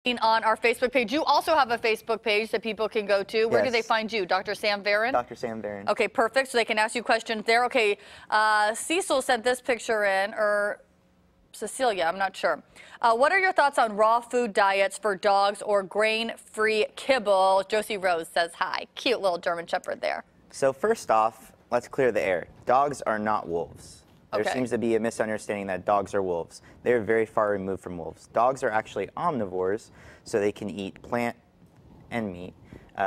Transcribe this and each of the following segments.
On our Facebook page. You also have a Facebook page that people can go to. Where do they find you? Dr. Sam Varon? Dr. Sam Varon. Okay, perfect. So they can ask you questions there. Okay, Cecil sent this picture in, or Cecilia, I'm not sure. What are your thoughts on raw food diets for dogs or grain-free kibble? Josie Rose says hi. Cute little German Shepherd there. So first off, let's clear the air. Dogs are not wolves. There Okay. seems to be a misunderstanding that dogs are wolves. They're very far removed from wolves. Dogs are actually omnivores, so they can eat plant and meat.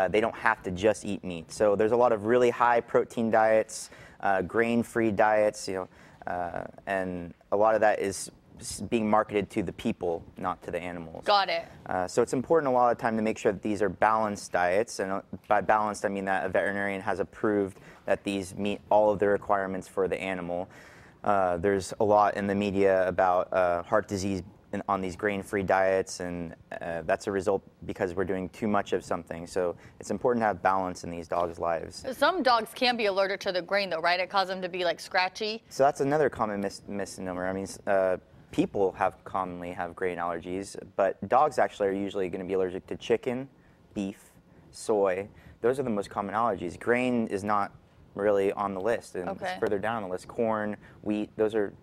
They don't have to just eat meat. So there's a lot of really high protein diets, grain-free diets, and a lot of that is being marketed to the people, not to the animals. Got it. So it's important a lot of the time to make sure that these are balanced diets, and by balanced I mean that a veterinarian has approved that these meet all of the requirements for the animal. There's a lot in the media about heart disease on these grain-free diets, and that's a result because we're doing too much of something. So it's important to have balance in these dogs' lives. Some dogs can be allergic to the grain, though, right? It causes them to be like scratchy. So that's another common misnomer. I mean, people commonly have grain allergies, but dogs actually are usually going to be allergic to chicken, beef, soy. Those are the most common allergies. Grain is not really on the list, and it's further down on the list. Corn, wheat, those are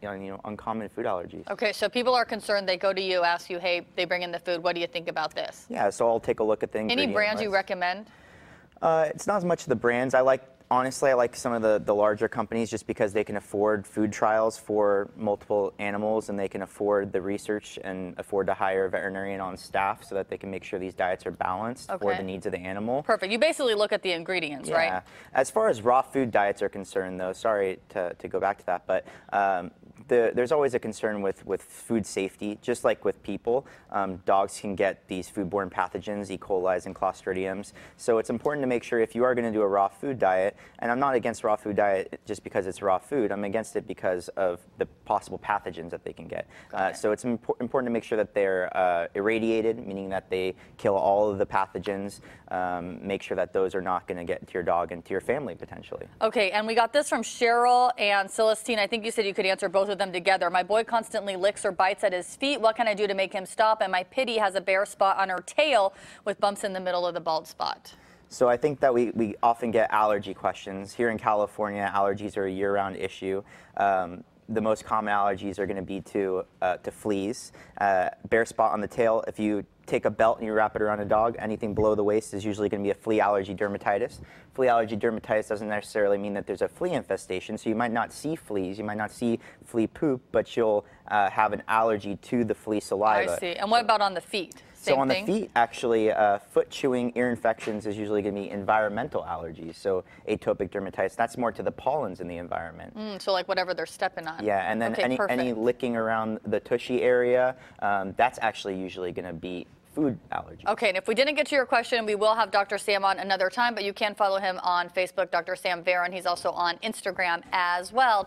uncommon food allergies. Okay, so people are concerned. They go to you, ask you, hey, they bring in the food. What do you think about this? Yeah, so I'll take a look at the ingredient Any brands list. you recommend? It's not as much the brands. Honestly, I like some of the larger companies just because they can afford food trials for multiple animals, and they can afford the research and afford to hire a veterinarian on staff so that they can make sure these diets are balanced for the needs of the animal. Perfect. You basically look at the ingredients, right? Yeah. As far as raw food diets are concerned, though, sorry to go back to that, but there's always a concern with food safety, just like with people. Dogs can get these foodborne pathogens, E. coli and Clostridiums. So it's important to make sure if you are going to do a raw food diet, and I'm not against raw food diet just because it's raw food, I'm against it because of the possible pathogens that they can get. So it's important to make sure that they're irradiated, meaning that they kill all of the pathogens, make sure that those are not going to get to your dog and to your family potentially. Okay, and we got this from Cheryl and Celestine. I think you said you could answer both of them together. My boy constantly licks or bites at his feet. What can I do to make him stop? And my Pitty has a bare spot on her tail with bumps in the middle of the bald spot. So I think that we often get allergy questions. Here in California, allergies are a year-round issue. The most common allergies are going to be to fleas. Bare spot on the tail, if you take a belt and you wrap it around a dog, anything below the waist is usually going to be a flea allergy dermatitis. Flea allergy dermatitis doesn't necessarily mean that there's a flea infestation, so you might not see fleas, you might not see flea poop, but you'll have an allergy to the flea saliva. I see. And what about on the feet? So on the feet, actually, foot chewing, ear infections is usually going to be environmental allergies. So atopic dermatitis, that's more to the pollens in the environment. So like whatever they're stepping on. Yeah, and then any licking around the tushy area, that's actually usually going to be food allergy. Okay, and if we didn't get to your question, we will have Dr. Sam on another time, but you can follow him on Facebook, Dr. Sam Varon. He's also on Instagram as well.